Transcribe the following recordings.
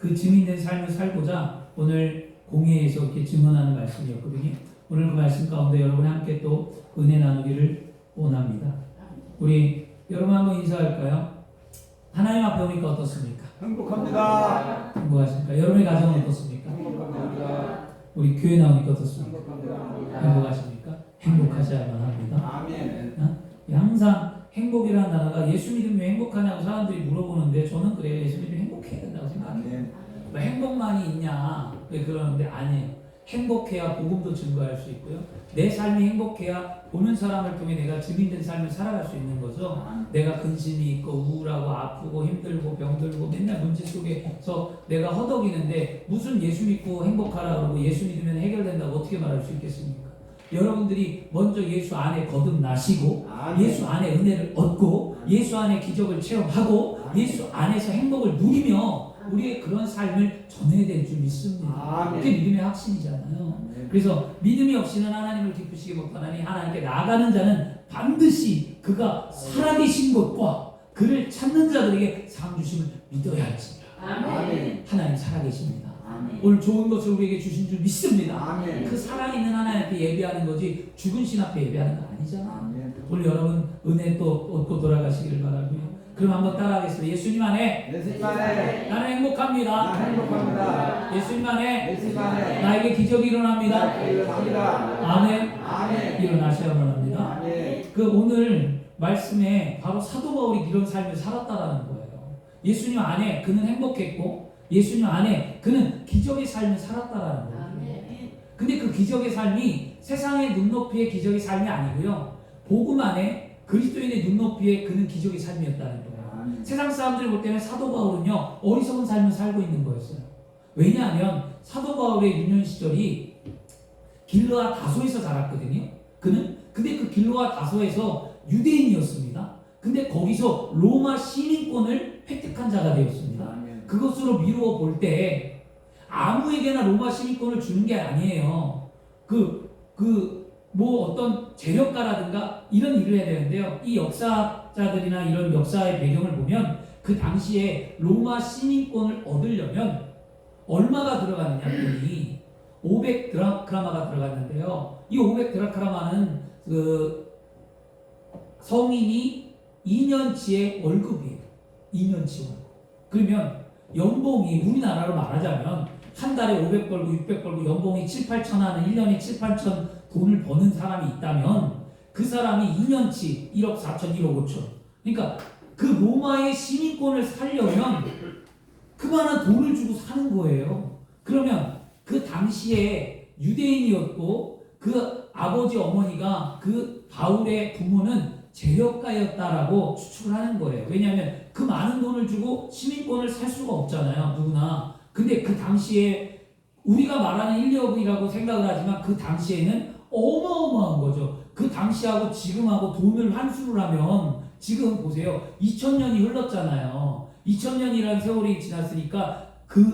그 증인된 삶을 살고자 오늘 공회에서 이렇게 증언하는 말씀이었거든요. 오늘 그 말씀 가운데 여러분이 함께 또 은혜 나누기를 원합니다. 우리 여러분 한번 인사할까요? 하나님 앞에 오니까 어떻습니까? 행복합니다. 행복하십니까? 여러분의 가정은 어떻습니까? 행복합니다. 우리 교회 나오니까 어떻습니까? 행복합니다. 행복하십니까? 행복하셔야만 합니다. 아멘. 항상 행복이라는 단어가 예수 믿으면 왜 행복하냐고 사람들이 물어보는데 저는 그래요. 예수 믿으면 행복해야 된다고 생각해요. 아멘. 뭐 행복만이 있냐 왜 그러는데 아니에요. 행복해야 복음도 증거할 수 있고요. 내 삶이 행복해야 보는 사람을 통해 내가 증인된 삶을 살아갈 수 있는 거죠. 내가 근심이 있고 우울하고 아프고 힘들고 병들고 맨날 문제 속에서 내가 허덕이는데 무슨 예수 믿고 행복하라 그러고 예수 믿으면 해결된다고 어떻게 말할 수 있겠습니까? 여러분들이 먼저 예수 안에 거듭나시고 예수 안에 은혜를 얻고 예수 안에 기적을 체험하고 예수 안에서 행복을 누리며 우리의 그런 삶을 전해야 될 줄 믿습니다. 그게 믿음의 확신이잖아요. 그래서 믿음이 없이는 하나님을 기쁘시게 못하나니 하나님께 나아가는 자는 반드시 그가 살아계신 것과 그를 찾는 자들에게 상 주심을 믿어야 할지니라. 아멘. 하나님 살아계십니다. 아멘. 오늘 좋은 것을 우리에게 주신 줄 믿습니다. 아멘. 그 살아있는 하나님 앞에 예배하는 거지 죽은 신 앞에 예배하는 거 아니잖아. 아멘. 오늘 여러분 은혜 또 얻고 돌아가시기를 바라고요. 그럼 한번 따라하겠습니다. 예수님 안에 예수님 안에 나는 행복합니다. 나 행복합니다. 예수님 안에 예수님 안에 나에게 기적이 일어납니다. 나 일어납니다. 아멘. 아멘. 일어나셔야만 합니다. 아멘. 그 오늘 말씀에 바로 사도 바울이 이런 삶을 살았다라는 거예요. 예수님 안에 그는 행복했고 예수님 안에 그는 기적의 삶을 살았다라는 거예요. 근데 그 기적의 삶이 세상의 눈높이의 기적의 삶이 아니고요. 복음 안에 그리스도인의 눈높이에 그는 기적의 삶이었다는 거예요. 세상 사람들이 볼 때는 사도 바울은요 어리석은 삶을 살고 있는 거였어요. 왜냐하면 사도 바울의 유년 시절이 길르아 다소에서 자랐거든요. 근데 그 길르아 다소에서 유대인이었습니다. 근데 거기서 로마 시민권을 획득한 자가 되었습니다. 그것으로 미루어 볼 때 아무에게나 로마 시민권을 주는 게 아니에요. 뭐 어떤 재력가라든가 이런 일을 해야 되는데요. 이 역사자들이나 이런 역사의 배경을 보면 그 당시에 로마 시민권을 얻으려면 얼마가 들어갔느냐 돈이 500드라크라마가 들어갔는데요. 이 500드라크라마는 그 성인이 2년치의 월급이에요. 2년치 월급. 그러면 연봉이 우리나라로 말하자면 한 달에 500 벌고 600 벌고 연봉이 7, 8천 하는 1년에 7, 8천 돈을 버는 사람이 있다면 그 사람이 2년치 1억 4천, 1억 5천. 그러니까 그 로마의 시민권을 살려면 그만한 돈을 주고 사는 거예요. 그러면 그 당시에 유대인이었고 그 아버지 어머니가 그 바울의 부모는 재력가였다라고 추측을 하는 거예요. 왜냐하면 그 많은 돈을 주고 시민권을 살 수가 없잖아요. 누구나. 근데 그 당시에 우리가 말하는 1, 2억이라고 생각을 하지만 그 당시에는 어마어마한 거죠. 그 당시하고 지금하고 돈을 환수를 하면 지금 보세요. 2000년이 흘렀잖아요. 2000년이라는 세월이 지났으니까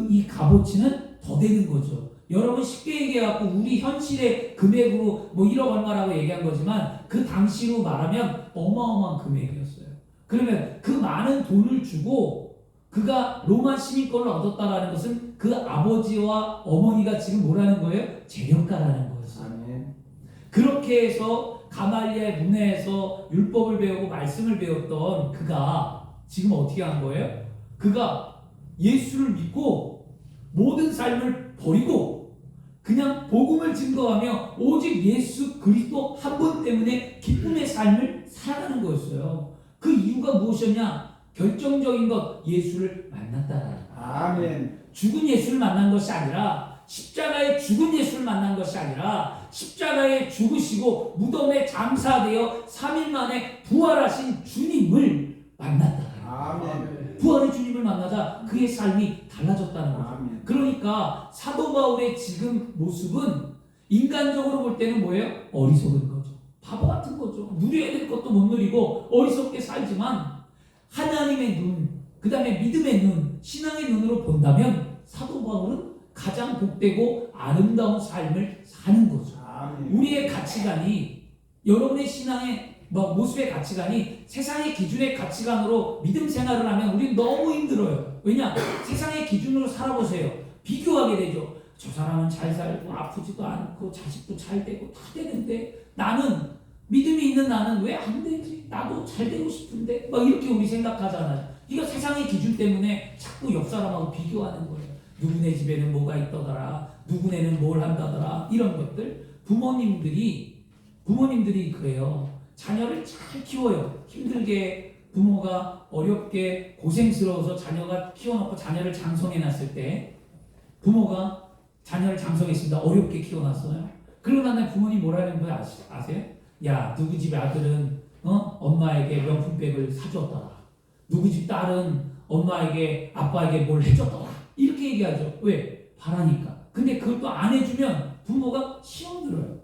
이 값어치는 더 되는 거죠. 여러분 쉽게 얘기해갖고 우리 현실의 금액으로 뭐 1억 얼마라고 얘기한 거지만 그 당시로 말하면 어마어마한 금액이었어요. 그러면 그 많은 돈을 주고 그가 로마 시민권을 얻었다라는 것은 그 아버지와 어머니가 지금 뭐라는 거예요? 재력가라는 거였어요. 그렇게 해서 가말리엘 문화에서 율법을 배우고 말씀을 배웠던 그가 지금 어떻게 한 거예요? 그가 예수를 믿고 모든 삶을 버리고 그냥 복음을 증거하며 오직 예수 그리스도 한 분 때문에 기쁨의 삶을 살아가는 거였어요. 그 이유가 무엇이었냐? 결정적인 것, 예수를 만났다라는 거예요. 아멘. 죽은 예수를 만난 것이 아니라 십자가에 죽은 예수를 만난 것이 아니라 십자가에 죽으시고 무덤에 장사되어 3일 만에 부활하신 주님을 만났다. 아멘. 부활의 주님을 만나자 그의 삶이 달라졌다는 거죠. 아멘. 그러니까 사도 바울의 지금 모습은 인간적으로 볼 때는 뭐예요? 어리석은 거죠. 바보 같은 거죠. 누려야 될 것도 못 누리고 어리석게 살지만 하나님의 눈, 그 다음에 믿음의 눈, 신앙의 눈으로 본다면 사도 바울은 가장 복되고 아름다운 삶을 사는 거죠. 아멘. 우리의 가치관이 여러분의 신앙의 모습의 가치관이 세상의 기준의 가치관으로 믿음 생활을 하면 우리는 너무 힘들어요. 왜냐? 세상의 기준으로 살아보세요. 비교하게 되죠. 저 사람은 잘 살고 아프지도 않고 자식도 잘 되고 다 되는데 나는 믿음이 있는 나는 왜 안 되지? 나도 잘 되고 싶은데 이렇게 우리 생각하잖아요. 이거 세상의 기준 때문에 자꾸 옆 사람하고 비교하는 거예요. 누구네 집에는 뭐가 있더더라, 누구네는 뭘 한다더라, 이런 것들. 부모님들이 그래요. 자녀를 잘 키워요. 힘들게 부모가 어렵게 고생스러워서 자녀가 키워놓고 자녀를 장성해놨을 때 부모가 자녀를 장성했습니다. 어렵게 키워놨어요. 그러고 난 다음에 부모님 뭐라 하는 거 아세요? 야, 누구 집 아들은 엄마에게 명품백을 사줬더라. 누구 집 딸은 엄마에게 아빠에게 뭘 해줬더라. 이렇게 얘기하죠. 왜? 바라니까. 근데 그것도 안 해주면 부모가 시험 들어요.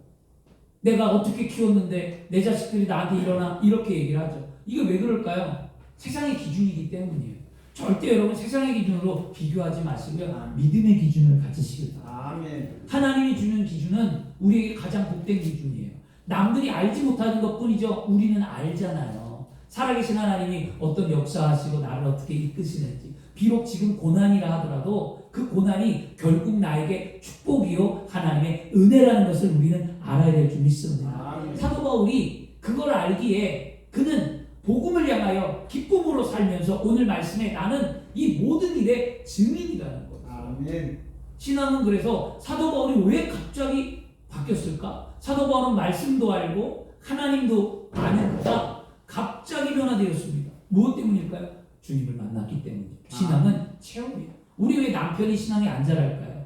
내가 어떻게 키웠는데 내 자식들이 나한테 일어나 이렇게 얘기를 하죠. 이게 왜 그럴까요? 세상의 기준이기 때문이에요. 절대 여러분 세상의 기준으로 비교하지 마시고요. 믿음의 기준을 가지시길 바랍니다. 아멘. 하나님이 주는 기준은 우리에게 가장 복된 기준이에요. 남들이 알지 못하는 것뿐이죠. 우리는 알잖아요. 살아계신 하나님이 어떤 역사하시고 나를 어떻게 이끄시는지. 비록 지금 고난이라 하더라도 그 고난이 결국 나에게 축복이요 하나님의 은혜라는 것을 우리는 알아야 될 줄 믿습니다. 아멘. 사도 바울이 그걸 알기에 그는 복음을 향하여 기쁨으로 살면서 오늘 말씀에 나는 이 모든 일의 증인이라는 거예요. 아멘. 신앙은 그래서 사도 바울이 왜 갑자기 바뀌었을까? 사도 바울은 말씀도 알고 하나님도 아니까 갑자기 변화되었습니다. 무엇 때문일까요? 주님을 만났기 때문이죠. 신앙은 체험이에요. 우리 왜 남편이 신앙이 안 자랄까요?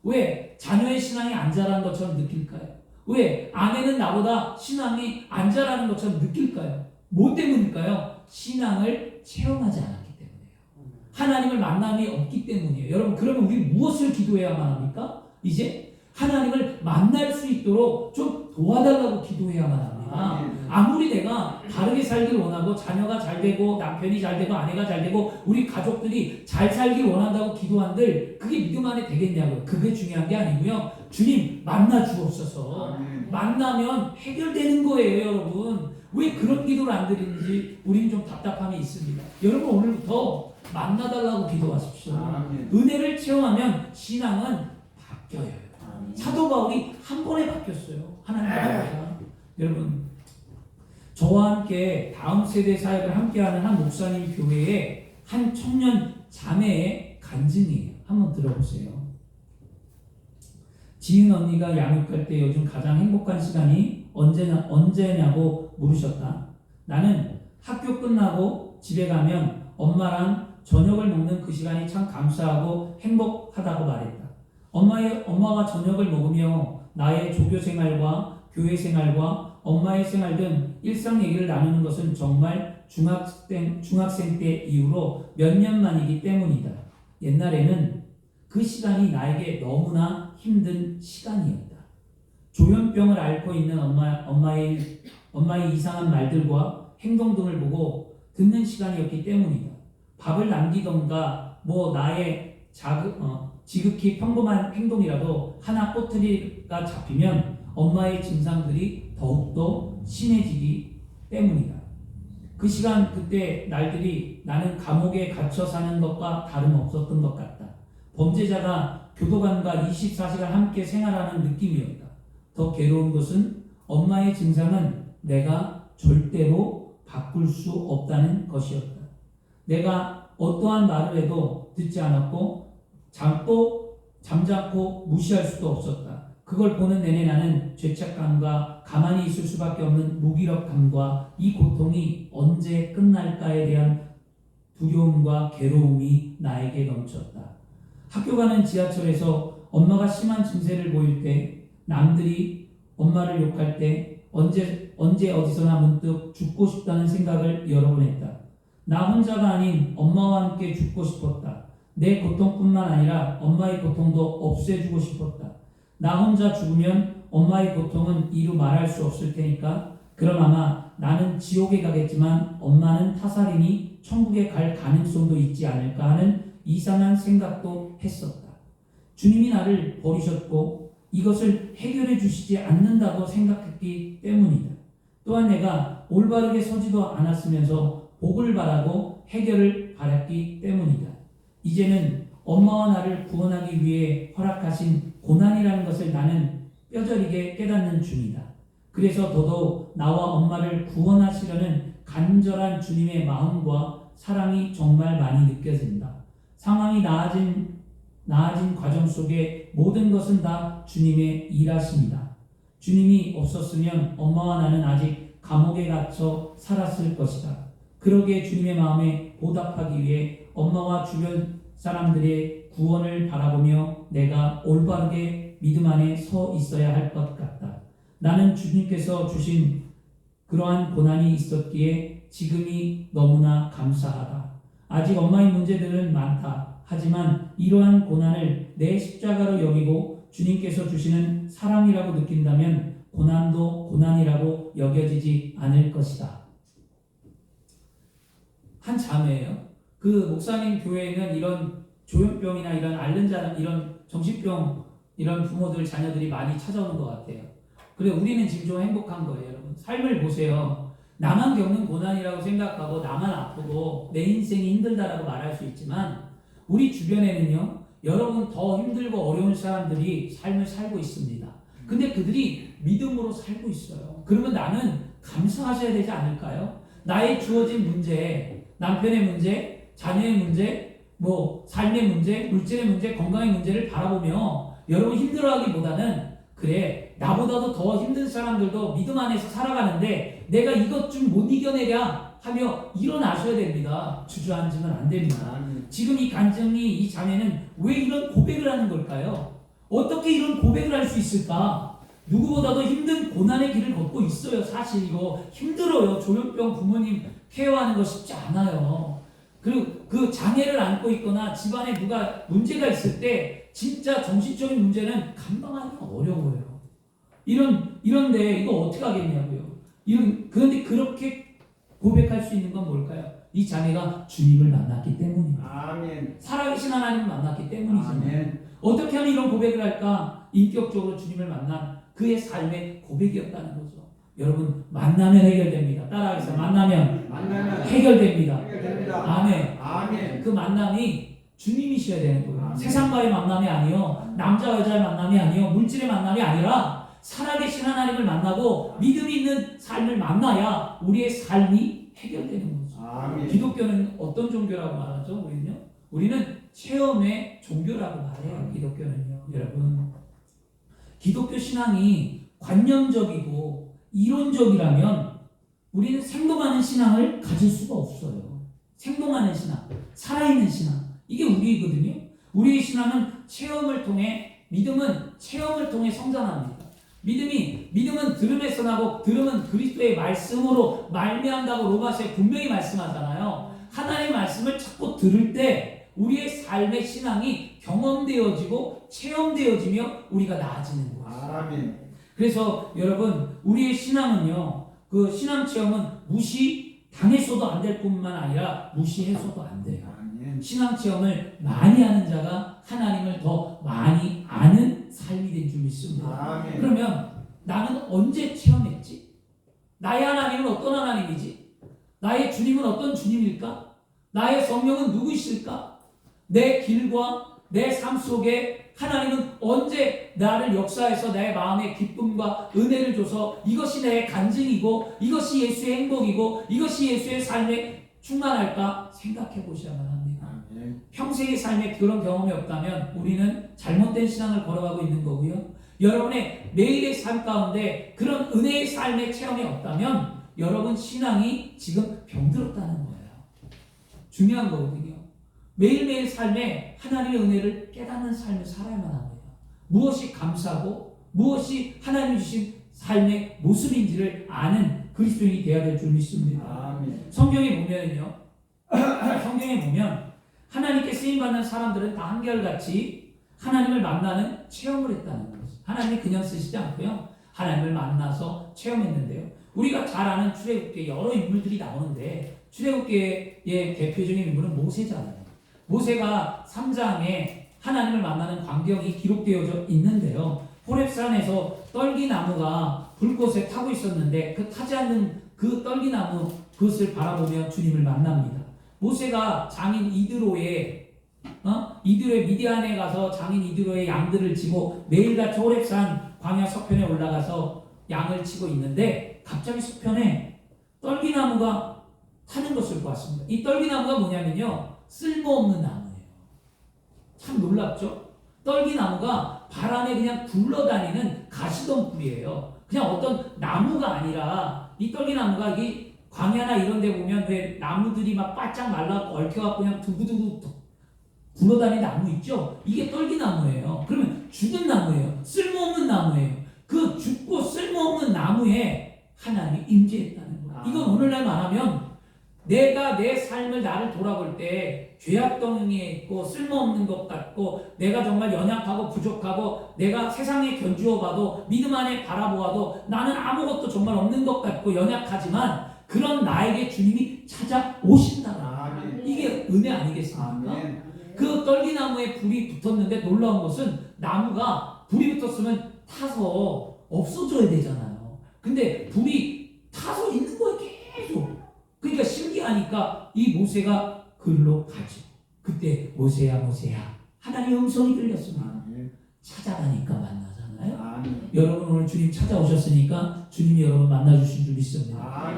왜 자녀의 신앙이 안 자라는 것처럼 느낄까요? 왜 아내는 나보다 신앙이 안 자라는 것처럼 느낄까요? 뭐 때문일까요? 신앙을 체험하지 않았기 때문이에요. 하나님을 만남이 없기 때문이에요. 여러분, 그러면 우리 무엇을 기도해야만 합니까? 이제 하나님을 만날 수 있도록 좀 도와달라고 기도해야만 합니다. 아무리 내가 바르게 살길 원하고 자녀가 잘 되고 남편이 잘 되고 아내가 잘 되고 우리 가족들이 잘 살길 원한다고 기도한들 그게 믿음 안에 되겠냐고요. 그게 중요한 게 아니고요. 주님 만나 주옵소서. 만나면 해결되는 거예요, 여러분. 왜 그런 기도를 안 드리는지 우리는 좀 답답함이 있습니다. 여러분, 오늘부터 만나달라고 기도하십시오. 은혜를 체험하면 신앙은 바뀌어요. 사도 바울이 한 번에 바뀌었어요. 하나님과 여러분, 저와 함께 다음 세대 사역을 함께하는 한 목사님 교회의 한 청년 자매의 간증이에요. 한번 들어보세요. 지은 언니가 양육할 때 요즘 가장 행복한 시간이 언제냐고 물으셨다. 나는 학교 끝나고 집에 가면 엄마랑 저녁을 먹는 그 시간이 참 감사하고 행복하다고 말했다. 엄마가 저녁을 먹으며 나의 조교 생활과 교회 생활과 엄마의 생활 등 일상 얘기를 나누는 것은 정말 중학생 때 이후로 몇 년 만이기 때문이다. 옛날에는 그 시간이 나에게 너무나 힘든 시간이었다. 조현병을 앓고 있는 엄마의 이상한 말들과 행동 등을 보고 듣는 시간이었기 때문이다. 밥을 남기던가 나의 지극히 평범한 행동이라도 하나 꼬투리가 잡히면 엄마의 증상들이 더욱더 심해지기 때문이다. 그 시간 그때 날들이 나는 감옥에 갇혀 사는 것과 다름없었던 것 같다. 범죄자가 교도관과 24시간 함께 생활하는 느낌이었다. 더 괴로운 것은 엄마의 증상은 내가 절대로 바꿀 수 없다는 것이었다. 내가 어떠한 말을 해도 듣지 않았고 또 잠자코 무시할 수도 없었다. 그걸 보는 내내 나는 죄책감과 가만히 있을 수밖에 없는 무기력함과 이 고통이 언제 끝날까에 대한 두려움과 괴로움이 나에게 넘쳤다. 학교 가는 지하철에서 엄마가 심한 증세를 보일 때, 남들이 엄마를 욕할 때 언제 어디서나 문득 죽고 싶다는 생각을 여러 번 했다. 나 혼자가 아닌 엄마와 함께 죽고 싶었다. 내 고통뿐만 아니라 엄마의 고통도 없애주고 싶었다. 나 혼자 죽으면 엄마의 고통은 이루 말할 수 없을 테니까 그럼 아마 나는 지옥에 가겠지만 엄마는 타살이니 천국에 갈 가능성도 있지 않을까 하는 이상한 생각도 했었다. 주님이 나를 버리셨고 이것을 해결해 주시지 않는다고 생각했기 때문이다. 또한 내가 올바르게 서지도 않았으면서 복을 바라고 해결을 바랐기 때문이다. 이제는 엄마와 나를 구원하기 위해 허락하신 고난이라는 것을 나는 뼈저리게 깨닫는 중이다. 그래서 더더욱 나와 엄마를 구원하시려는 간절한 주님의 마음과 사랑이 정말 많이 느껴진다. 상황이 나아진 과정 속에 모든 것은 다 주님의 일하심이다. 주님이 없었으면 엄마와 나는 아직 감옥에 갇혀 살았을 것이다. 그러기에 주님의 마음에 보답하기 위해 엄마와 주변 사람들의 구원을 바라보며 내가 올바르게 믿음 안에 서 있어야 할 것 같다. 나는 주님께서 주신 그러한 고난이 있었기에 지금이 너무나 감사하다. 아직 엄마의 문제들은 많다. 하지만 이러한 고난을 내 십자가로 여기고 주님께서 주시는 사랑이라고 느낀다면 고난도 고난이라고 여겨지지 않을 것이다. 한 자매예요. 그 목사님 교회에는 이런 조현병이나 이런 앓는 사람, 이런 정신병, 이런 부모들, 자녀들이 많이 찾아오는 것 같아요. 그래, 우리는 지금 좀 행복한 거예요, 여러분. 삶을 보세요. 나만 겪는 고난이라고 생각하고 나만 아프고 내 인생이 힘들다라고 말할 수 있지만 우리 주변에는요, 여러분 더 힘들고 어려운 사람들이 삶을 살고 있습니다. 근데 그들이 믿음으로 살고 있어요. 그러면 나는 감사하셔야 되지 않을까요? 나의 주어진 문제, 남편의 문제, 자녀의 문제, 삶의 문제, 물질의 문제, 건강의 문제를 바라보며 여러분 힘들어하기보다는 그래, 나보다도 더 힘든 사람들도 믿음 안에서 살아가는데 내가 이것 좀 못 이겨내랴 하며 일어나셔야 됩니다. 주저앉으면 안 됩니다. 지금 이 간증이, 이 자매는 왜 이런 고백을 하는 걸까요? 어떻게 이런 고백을 할 수 있을까? 누구보다도 힘든 고난의 길을 걷고 있어요. 사실 이거 힘들어요. 조현병 부모님 케어하는 거 쉽지 않아요. 그리고 그 장애를 안고 있거나 집안에 누가 문제가 있을 때 진짜 정신적인 문제는 감당하기가 어려워요. 이런데 이거 어떻게 하겠냐고요. 그런데 그렇게 고백할 수 있는 건 뭘까요? 이 자매가 주님을 만났기 때문입니다. 아멘. 살아계신 하나님을 만났기 때문이잖아요. 아멘. 어떻게 하면 이런 고백을 할까? 인격적으로 주님을 만난 그의 삶의 고백이었다는 거죠. 여러분, 만나면 해결됩니다. 따라하겠습니다. 만나면 해결됩니다. 해결됩니다. 아멘. 아멘. 그 만남이 주님이셔야 되는 거예요. 아멘. 세상과의 만남이 아니요, 남자와 여자의 만남이 아니요, 물질의 만남이 아니라 살아계신 하나님을 만나고 믿음 있는 삶을 만나야 우리의 삶이 해결되는 거죠. 아멘. 기독교는 어떤 종교라고 말하죠? 우리는 체험의 종교라고 말해요. 기독교는요, 여러분. 기독교 신앙이 관념적이고 이론적이라면 우리는 생동하는 신앙을 가질 수가 없어요. 생동하는 신앙, 살아있는 신앙, 이게 우리거든요. 우리의 신앙은 체험을 통해, 믿음은 체험을 통해 성장합니다. 믿음은 들음에서 나고 들음은 그리스도의 말씀으로 말미암다고 로마서에 분명히 말씀하잖아요. 하나님의 말씀을 자꾸 들을 때 우리의 삶의 신앙이 경험되어지고 체험되어지며 우리가 나아지는 거예요. 아멘. 그래서 여러분, 우리의 신앙은요, 그 신앙 체험은 무시당했어도 안 될 뿐만 아니라 무시해서도 안 돼요. 아멘. 신앙 체험을 많이 하는 자가 하나님을 더 많이 아는 삶이 된 줄 믿습니다. 아멘. 그러면 나는 언제 체험했지? 나의 하나님은 어떤 하나님이지? 나의 주님은 어떤 주님일까? 나의 성령은 누구이실까? 내 길과 내 삶 속에 하나님은 언제 나를 역사해서 내 마음에 기쁨과 은혜를 줘서 이것이 내 간증이고 이것이 예수의 행복이고 이것이 예수의 삶에 충만할까 생각해 보셔야만 합니다. 아멘. 평생의 삶에 그런 경험이 없다면 우리는 잘못된 신앙을 걸어가고 있는 거고요. 여러분의 매일의 삶 가운데 그런 은혜의 삶의 체험이 없다면 여러분 신앙이 지금 병들었다는 거예요. 중요한 거거든요. 매일매일 삶에 하나님의 은혜를 깨닫는 삶을 살아야만 합니다. 무엇이 감사하고 무엇이 하나님이 주신 삶의 모습인지를 아는 그리스도인이 되어야 될 줄 믿습니다. 아멘. 성경에 보면 하나님께 쓰임받는 사람들은 다 한결같이 하나님을 만나는 체험을 했다는 거죠. 하나님이 그냥 쓰시지 않고요. 하나님을 만나서 체험했는데요. 우리가 잘 아는 출애굽기에 여러 인물들이 나오는데 출애굽기의 대표적인 인물은 모세잖아요. 모세가 3장에 하나님을 만나는 광경이 기록되어져 있는데요. 호렙산에서 떨기나무가 불꽃에 타고 있었는데 그 타지 않는 그 떨기나무 그것을 바라보며 주님을 만납니다. 모세가 장인 이드로의 미디안에 가서 장인 이드로의 양들을 치고 매일같이 호렙산 광야 서편에 올라가서 양을 치고 있는데 갑자기 서편에 떨기나무가 타는 것을 보았습니다. 이 떨기나무가 뭐냐면요, 쓸모없는 나무예요. 참 놀랍죠? 떨기나무가 바람에 그냥 굴러다니는 가시덤불이에요. 그냥 어떤 나무가 아니라 이 떨기나무가 이 광야나 이런 데 보면 왜 나무들이 막 바짝 말라 얽혀갖고 그냥 두구두구 굴러다니는 나무 있죠? 이게 떨기나무예요. 그러면 죽은 나무예요. 쓸모없는 나무예요. 그 죽고 쓸모없는 나무에 하나님이 임재했다는 거예요. 이건 오늘날 말하면 내가 내 삶을 나를 돌아볼 때 죄악덩이에 있고 쓸모없는 것 같고 내가 정말 연약하고 부족하고 내가 세상에 견주어 봐도 믿음 안에 바라보아도 나는 아무것도 정말 없는 것 같고 연약하지만 그런 나에게 주님이 찾아오신다. 이게 은혜 아니겠습니까? 그 떨기나무에 불이 붙었는데 놀라운 것은 나무가 불이 붙었으면 타서 없어져야 되잖아요. 근데 불이 타서 있는 거예요, 계속. 그러니까 신기하니까 이 모세가 그리로 가죠. 그때 모세야 하나님의 음성이 들렸습니다. 찾아가니까 만나잖아요. 여러분 오늘 주님 찾아오셨으니까 주님이 여러분 만나주신 줄 믿습니다.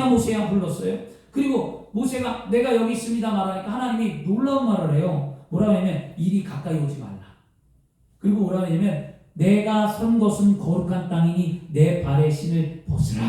모세야 불렀어요. 그리고 모세가 내가 여기 있습니다 말하니까 하나님이 놀라운 말을 해요. 뭐라고 하냐면 이리 가까이 오지 말라. 그리고 뭐라고 하냐면 내가 선 곳은 거룩한 땅이니 내 발의 신을 벗으라.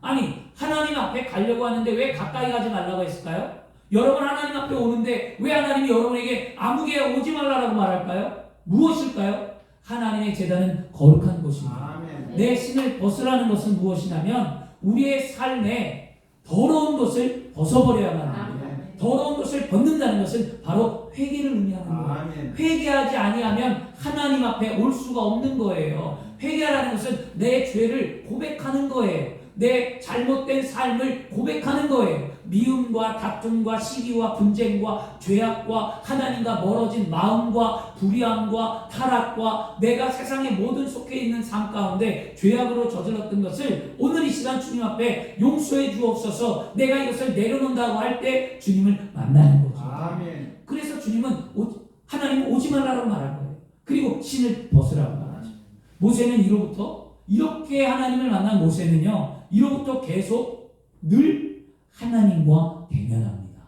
아니 하나님 앞에 가려고 하는데 왜 가까이 가지 말라고 했을까요? 여러분 하나님 앞에 오는데 왜 하나님이 여러분에게 아무개 오지 말라라고 말할까요? 무엇일까요? 하나님의 제단은 거룩한 곳입니다. 내 신을 벗으라는 것은 무엇이냐면 우리의 삶에 더러운 것을 벗어버려야만 합니다. 더러운 것을 벗는다는 것은 바로 회개를 의미하는 거예요. 회개하지 아니하면 하나님 앞에 올 수가 없는 거예요. 회개하라는 것은 내 죄를 고백하는 거예요. 내 잘못된 삶을 고백하는 거예요. 미움과 다툼과 시기와 분쟁과 죄악과 하나님과 멀어진 마음과 불의함과 타락과 내가 세상의 모든 속해 있는 삶 가운데 죄악으로 저질렀던 것을 오늘 이 시간 주님 앞에 용서해 주옵소서. 내가 이것을 내려놓는다고 할 때 주님을 만나는 거죠. 아멘. 그래서 주님은 하나님은 오지 말라고 말할 거예요. 그리고 신을 벗으라고 말하죠. 모세는 이렇게 하나님을 만난 모세는요, 이로부터 계속 늘 하나님과 대면합니다.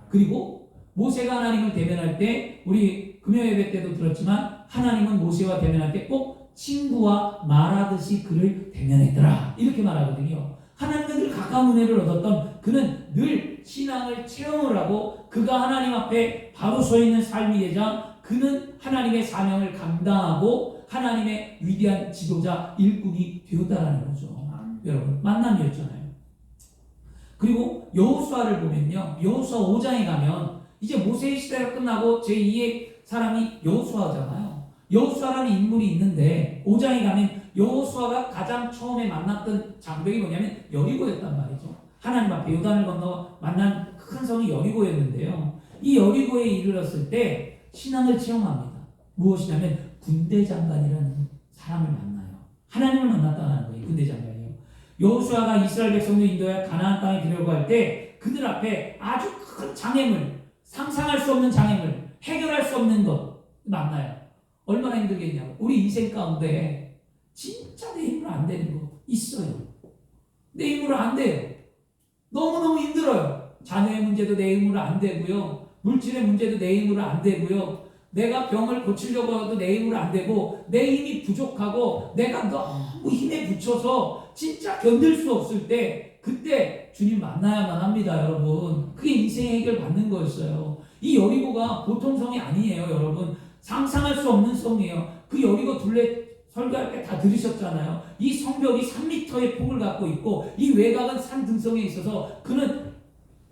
그리고 모세가 하나님을 대면할 때 우리 금요 예배 때도 들었지만 하나님은 모세와 대면할 때 꼭 친구와 말하듯이 그를 대면했더라 이렇게 말하거든요. 하나님과 늘 가까운 은혜를 얻었던 그는 늘 신앙을 체험을 하고 그가 하나님 앞에 바로 서 있는 삶이 되자 그는 하나님의 사명을 감당하고 하나님의 위대한 지도자 일꾼이 되었다라는 거죠. 여러분 만남이었잖아요. 그리고 여호수아를 보면요, 여호수아 5장에 가면 이제 모세의 시대가 끝나고 제2의 사람이 여호수아잖아요. 여호수아라는 인물이 있는데 5장에 가면 여호수아가 가장 처음에 만났던 장벽이 뭐냐면 여리고였단 말이죠. 하나님 앞에 요단을 건너 만난 큰 성이 여리고였는데요. 이 여리고에 이르렀을 때 신앙을 체험합니다. 무엇이냐면 군대 장관이라는 사람을 만나요. 하나님을 만났다는 거예요. 군대 장관이요. 여호수아가 이스라엘 백성들 인도해 가나안 땅에 들어가고 할 때 그들 앞에 아주 큰 장애물, 상상할 수 없는 장애물, 해결할 수 없는 것 만나요. 얼마나 힘들겠냐고. 우리 인생 가운데 진짜 내 힘으로 안 되는 거 있어요. 내 힘으로 안 돼요. 너무너무 힘들어요. 자녀의 문제도 내 힘으로 안 되고요. 물질의 문제도 내 힘으로 안 되고요. 내가 병을 고치려고 해도 내 힘으로 안 되고 내 힘이 부족하고 내가 너무 힘에 부쳐서 진짜 견딜 수 없을 때 그때 주님 만나야만 합니다. 여러분 그게 인생의 해결 받는 거였어요. 이 여리고가 보통 성이 아니에요. 여러분 상상할 수 없는 성이에요. 그 여리고 둘레 설교할 때 다 들으셨잖아요. 이 성벽이 3m의 폭을 갖고 있고 이 외곽은 산 등성에 있어서 그는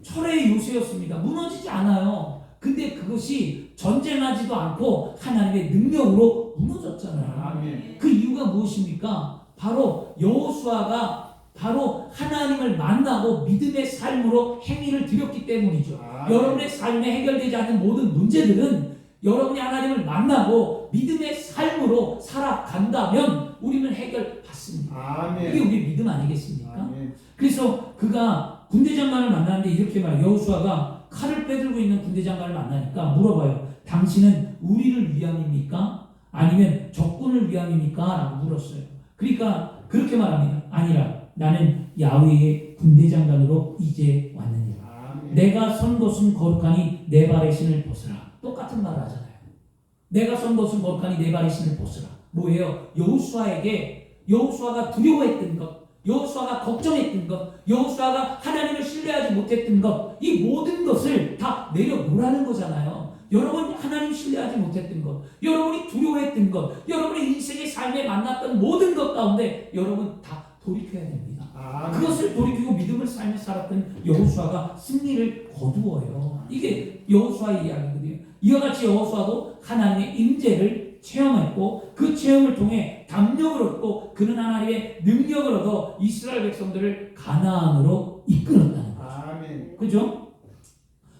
철의 요새였습니다. 무너지지 않아요. 근데 그것이 전쟁하지도 않고 하나님의 능력으로 무너졌잖아요. 아멘. 그 이유가 무엇입니까? 바로 여호수아가 바로 하나님을 만나고 믿음의 삶으로 행위를 드렸기 때문이죠. 아멘. 여러분의 삶에 해결되지 않는 모든 문제들은 여러분이 하나님을 만나고 믿음의 삶으로 살아간다면 우리는 해결받습니다. 아멘. 이게 우리 믿음 아니겠습니까? 아멘. 그래서 그가 군대 장관을 만나는데 이렇게 말해요. 여호수아가 칼을 빼들고 있는 군대 장관을 만나니까 물어봐요. 당신은 우리를 위함입니까? 아니면 적군을 위함입니까? 라고 물었어요. 그러니까 그렇게 말합니다. 아니라 나는 야훼의 군대 장관으로 이제 왔느니라. 내가 선 곳은 거룩하니 내 발의 신을 벗으라. 똑같은 말을 하잖아요. 내가 선 곳은 거룩하니 내 발의 신을 벗으라. 뭐예요? 여호수아가 두려워했던 것, 여호수아가 걱정했던 것, 여호수아가 하나님을 신뢰하지 못했던 것, 이 모든 것을 다 내려놓으라는 거잖아요. 여러분 하나님 신뢰하지 못했던 것, 여러분이 두려워했던 것, 여러분의 인생의 삶에 만났던 모든 것 가운데 여러분 다 돌이켜야 됩니다. 그것을 돌이키고 믿음을 삶에 살았던 여호수아가 승리를 거두어요. 이게 여호수아의 이야기거든요. 이와 같이 여호수아도 하나님의 임재를 체험했고 그 체험을 통해 담력을 얻고 그는 하나님의 능력을 얻어 이스라엘 백성들을 가나안으로 이끌었다는 거죠. 아멘. 그죠?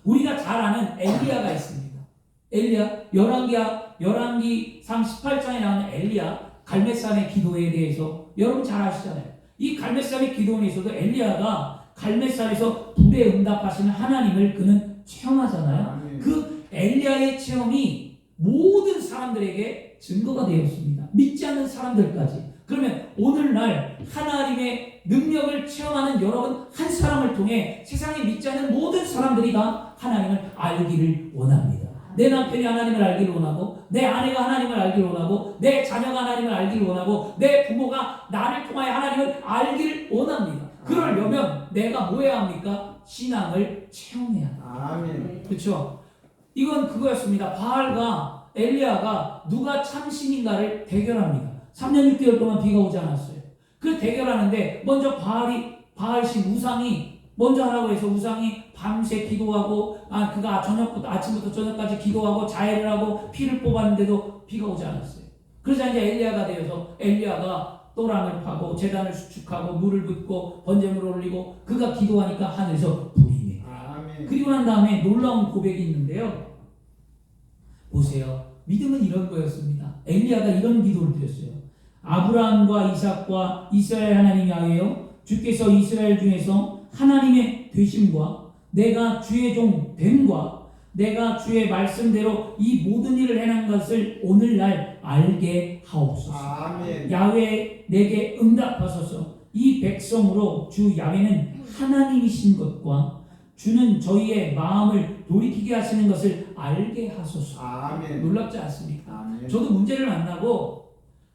우리가 잘 아는 엘리야가 있습니다. 엘리야, 열왕기상 18장에 나오는 엘리야 갈멜산의 기도에 대해서 여러분 잘 아시잖아요. 이 갈멜산의 기도원에서도 엘리야가 갈멜산에서 불에 응답하시는 하나님을 그는 체험하잖아요. 아멘. 그 엘리야의 체험이 모든 사람들에게 증거가 되었습니다. 믿지 않는 사람들까지. 그러면 오늘날 하나님의 능력을 체험하는 여러분 한 사람을 통해 세상에 믿지 않는 모든 사람들이 다 하나님을 알기를 원합니다. 내 남편이 하나님을 알기를 원하고, 내 아내가 하나님을 알기를 원하고, 내 자녀가 하나님을 알기를 원하고, 내 부모가 나를 통하여 하나님을 알기를 원합니다. 그러려면 내가 뭐 해야 합니까? 신앙을 체험해야 합니다. 아멘. 그렇죠? 이건 그거였습니다. 바알과 엘리야가 누가 참신인가를 대결합니다. 3년 6개월 동안 비가 오지 않았어요. 그 대결하는데 먼저 바알신 우상이 먼저 하라고 해서 우상이 밤새 기도하고 그가 아침부터 저녁까지 기도하고 자해를 하고 피를 뽑았는데도 비가 오지 않았어요. 그러자 이제 엘리야가 되어서 엘리야가 또랑을 파고 제단을 수축하고 물을 붓고 번제물을 올리고 그가 기도하니까 하늘에서 불이 내려요. 아멘. 그리고 난 다음에 놀라운 고백이 있는데요. 보세요. 믿음은 이런 거였습니다. 엘리야가 이런 기도를 드렸어요. 아브라함과 이삭과 이스라엘 하나님 야훼여 주께서 이스라엘 중에서 하나님의 되심과 내가 주의 종 됨과 내가 주의 말씀대로 이 모든 일을 행한 것을 오늘날 알게 하옵소서. 아멘. 야훼 내게 응답하소서. 이 백성으로 주 야훼는 하나님이신 것과 주는 저희의 마음을 돌이키게 하시는 것을 알게 하소서. 아멘. 놀랍지 않습니까? 아멘. 저도 문제를 만나고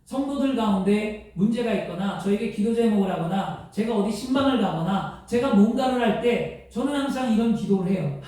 성도들 가운데 문제가 있거나 저에게 기도 제목을 하거나 제가 어디 신방을 가거나 제가 뭔가를 할 때 저는 항상 이런 기도를 해요.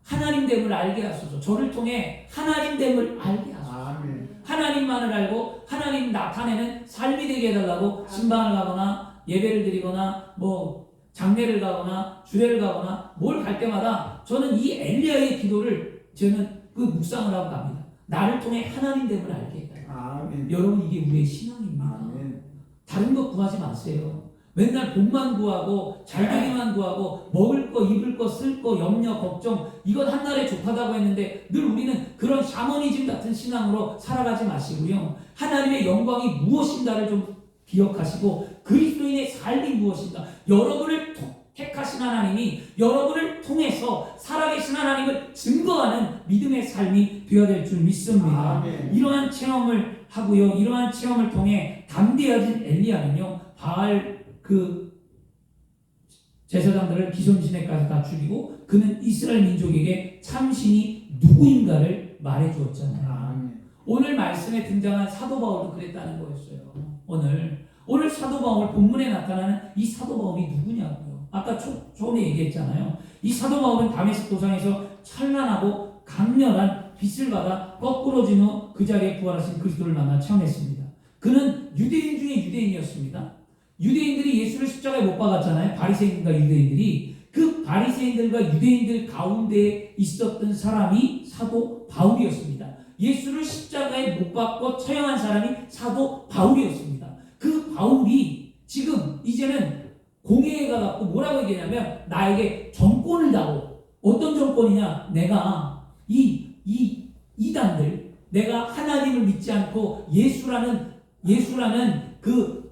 하나님됨을 알게 하소서. 저를 통해 하나님됨을 알게 하소서. 아멘. 하나님만을 알고 하나님 나타내는 삶이 되게 해달라고 신방을 가거나 예배를 드리거나 뭐 장례를 가거나 주례를 가거나 뭘 갈 때마다 저는 이 엘리야의 기도를 저는 그 묵상을 하고 갑니다. 나를 통해 하나님됨을 알게 해달라. 아멘. 여러분 이게 우리의 신앙입니다. 아멘. 다른 것 구하지 마세요. 맨날 복만 구하고 잘되기만 구하고 먹을 거 입을 거 쓸 거 염려 걱정 이건 한날에 족하다고 했는데 늘 우리는 그런 샤머니즘 같은 신앙으로 살아가지 마시고요. 하나님의 영광이 무엇인가를 좀 기억하시고 그리스도인의 삶이 무엇인가 여러분을 택하신 하나님이 여러분을 통해서 살아계신 하나님을 증거하는 믿음의 삶이 되어야 될 줄 믿습니다. 아멘. 이러한 체험을 하고요. 이러한 체험을 통해 담대해진 엘리야는요. 바알 그 제사장들을 기손신에까지 다 죽이고 그는 이스라엘 민족에게 참신이 누구인가를 말해 주었잖아요. 아멘. 오늘 말씀에 등장한 사도 바울도 그랬다는 거였어요. 오늘 사도 바울 본문에 나타나는 이 사도 바울이 누구냐고요. 아까 처음에 얘기했잖아요. 이 사도 바울은 다메섹 도상에서 찬란하고 강렬한 빛을 받아 거꾸러진 후 그 자리에 부활하신 그리스도를 만나 체험했습니다. 그는 유대인 중에 유대인이었습니다. 유대인들이 예수를 십자가에 못 박았잖아요. 바리새인들과 유대인들이. 그 바리새인들과 유대인들 가운데 있었던 사람이 사도 바울이었습니다. 예수를 십자가에 못 박고 처형한 사람이 사도 바울이었습니다. 그 바울이 지금 이제는 공회에 가갖고 뭐라고 얘기하냐면 나에게 정권을 다오. 어떤 정권이냐? 내가 이단들 내가 하나님을 믿지 않고 예수라는 그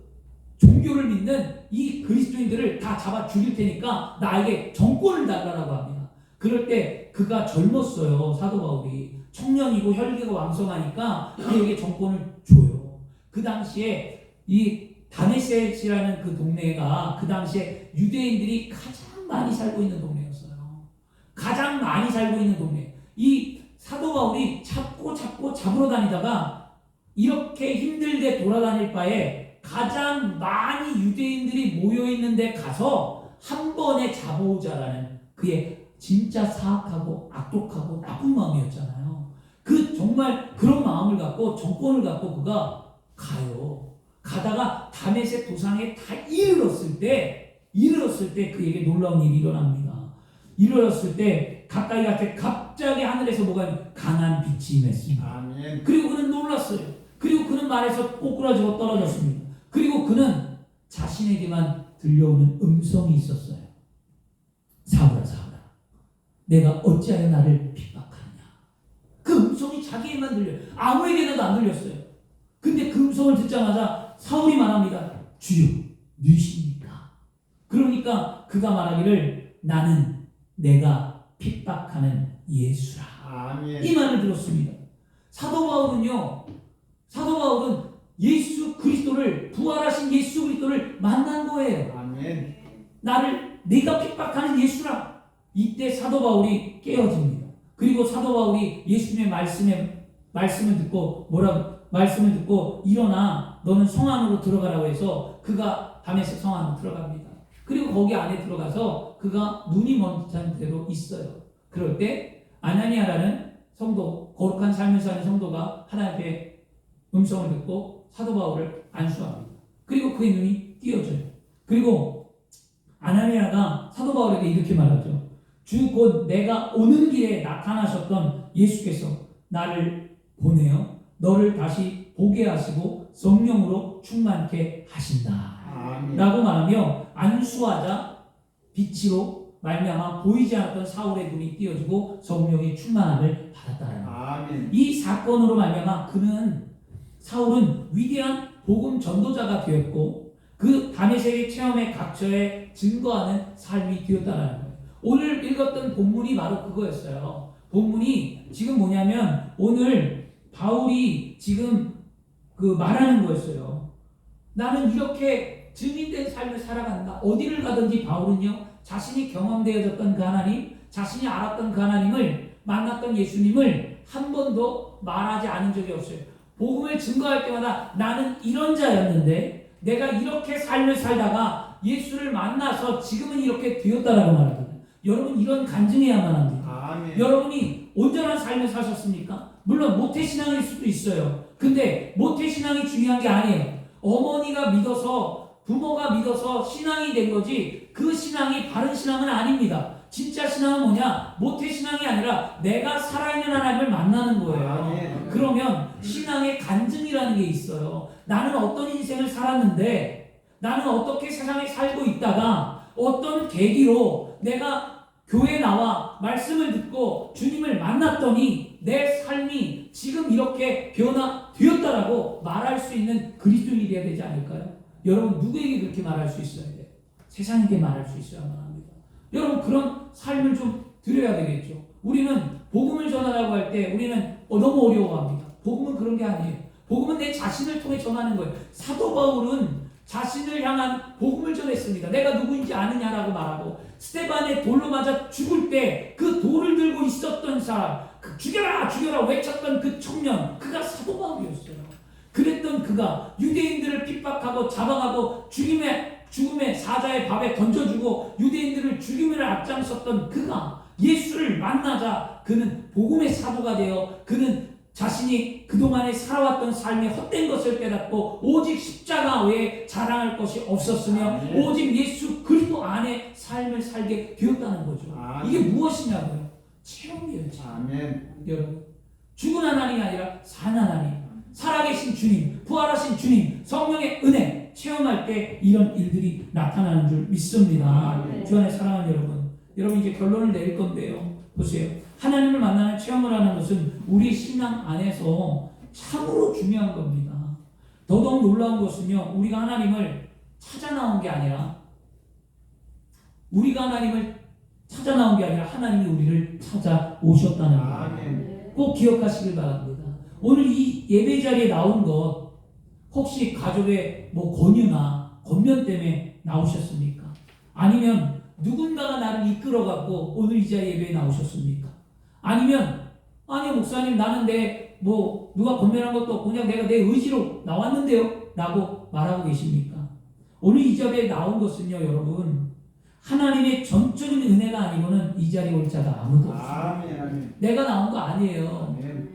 종교를 믿는 이 그리스도인들을 다 잡아 죽일 테니까 나에게 정권을 달라고 합니다. 그럴 때 그가 젊었어요. 사도 바울이 청년이고 혈기가 왕성하니까 그에게 정권을 줘요. 그 당시에 이 다메섹이라는 그 동네가 그 당시에 유대인들이 가장 많이 살고 있는 동네였어요. 가장 많이 살고 있는 동네. 이 사도 바울이 잡고 잡으러 다니다가 이렇게 힘들게 돌아다닐 바에 가장 많이 유대인들이 모여있는 데 가서 한 번에 잡아오자라는 그의 진짜 사악하고 악독하고 나쁜 마음이었잖아요. 그 정말 그런 마음을 갖고 정권을 갖고 그가 가요. 가다가 다메섹 도상에 다 이르렀을 때 그에게 놀라운 일이 일어납니다. 이르렀을 때 가까이 갈 때 갑자기 하늘에서 뭐가 강한 빛이 임했습니다. 아멘. 그리고 그는 놀랐어요. 그리고 그는 말에서 꼬꾸라지고 떨어졌습니다. 그리고 그는 자신에게만 들려오는 음성이 있었어요. 사울아 사울아 내가 어찌하여 나를 핍박하느냐. 그 음성이 자기에게만 들려요. 아무에게도 안 들렸어요. 근데 그 음성을 듣자마자 사울이 말합니다. 주여 누구십니까? 그러니까 그가 말하기를 나는 내가 핍박하는 예수라. 아멘. 이 말을 들었습니다. 사도 바울은 예수 그리스도를 부활하신 예수 그리스도를 만난 거예요. 아멘. 내가 핍박하는 예수라. 이때 사도 바울이 깨어집니다. 그리고 사도 바울이 예수님의 말씀을 듣고 일어나 너는 성 안으로 들어가라고 해서 그가 다메섹 성 안으로 들어갑니다. 그리고 거기 안에 들어가서 그가 눈이 먼 상태로 있어요. 그럴 때 아나니아라는 성도, 거룩한 삶을 사는 성도가 하나님의 음성을 듣고 사도 바울을 안수합니다. 그리고 그의 눈이 띄어져요. 그리고 아나니아가 사도 바울에게 이렇게 말하죠. 주 곧 내가 오는 길에 나타나셨던 예수께서 나를 보내어 너를 다시 보게 하시고 성령으로 충만케 하신다. 아멘. 라고 말하며 안수하자 빛으로 말미암아 보이지 않았던 사울의 눈이 띄어지고 성령의 충만함을 받았다는 거예요. 아멘. 이 사건으로 말미암아 사울은 위대한 복음 전도자가 되었고 그 다메섹의 체험에 각처에 증거하는 삶이 되었다는 거예요. 오늘 읽었던 본문이 바로 그거였어요. 본문이 지금 뭐냐면 오늘 바울이 지금 말하는 거였어요. 나는 이렇게 증인된 삶을 살아간다. 어디를 가든지 바울은요, 자신이 경험되어졌던 그 하나님, 자신이 알았던 그 하나님을 만났던 예수님을 한 번도 말하지 않은 적이 없어요. 복음을 증거할 때마다 나는 이런 자였는데 내가 이렇게 삶을 살다가 예수를 만나서 지금은 이렇게 되었다라고 말하거든요. 여러분 이런 간증해야만 합니다. 아멘. 여러분이 온전한 삶을 사셨습니까? 물론 모태신앙일 수도 있어요. 근데 모태신앙이 중요한 게 아니에요. 어머니가 믿어서 부모가 믿어서 신앙이 된 거지 그 신앙이 바른 신앙은 아닙니다. 진짜 신앙은 뭐냐? 모태신앙이 아니라 내가 살아있는 하나님을 만나는 거예요. 아멘. 그러면 신앙의 간증이라는 게 있어요. 나는 어떤 인생을 살았는데 나는 어떻게 세상에 살고 있다가 어떤 계기로 내가 교회에 나와 말씀을 듣고 주님을 만났더니 내 삶이 지금 이렇게 변화되었다라고 말할 수 있는 그리스도인이 되어야 되지 않을까요? 여러분 누구에게 그렇게 말할 수 있어야 돼요? 세상에게 말할 수 있어야만 합니다. 여러분 그런 삶을 좀 드려야 되겠죠. 우리는 복음을 전하라고 할 때 우리는 너무 어려워합니다. 복음은 그런 게 아니에요. 복음은 내 자신을 통해 전하는 거예요. 사도 바울은 자신을 향한 복음을 전했습니다. 내가 누구인지 아느냐라고 말하고 스데반의 돌로 맞아 죽을 때 그 돌을 들고 있었던 사람, 죽여라 죽여라 외쳤던 그 청년, 그가 사도 바울이었어요. 그랬던 그가 유대인들을 핍박하고 잡아가고 죽음의 사자의 밥에 던져주고 유대인들을 죽임을 앞장섰던 그가 예수를 만나자 그는 복음의 사도가 되어 그는 자신이 그동안에 살아왔던 삶이 헛된 것을 깨닫고 오직 십자가 외에 자랑할 것이 없었으며 오직 예수 그리스도 안에 삶을 살게 되었다는 거죠. 이게 무엇이냐고요? 체험이에요. 체험. 아멘. 여러분 죽은 하나님이 아니라 산 하나님, 살아계신 주님, 부활하신 주님, 성령의 은혜 체험할 때 이런 일들이 나타나는 줄 믿습니다. 주 안에 사랑하는 여러분 이제 결론을 내릴 건데요. 보세요. 하나님을 만나는 체험을 하는 것은 우리 신앙 안에서 참으로 중요한 겁니다. 더더욱 놀라운 것은요, 우리가 하나님을 찾아 나온 게 아니라 우리가 하나님을 찾아 나온 게 아니라 하나님이 우리를 찾아오셨다는 거예요. 아멘. 꼭 기억하시길 바랍니다. 오늘 이 예배 자리에 나온 것 혹시 가족의 뭐 권유나 권면 때문에 나오셨습니까? 아니면 누군가가 나를 이끌어갖고 오늘 이 자리 예배에 나오셨습니까? 아니면 아니 목사님 나는 뭐 누가 권면한 것도 없고 그냥 내가 내 의지로 나왔는데요 라고 말하고 계십니까? 오늘 이 자리에 나온 것은요 여러분 하나님의 전적인 은혜가 아니고는 이 자리에 올 자가 아무도 없습니다. 아멘. 아멘. 내가 나온 거 아니에요. 아멘.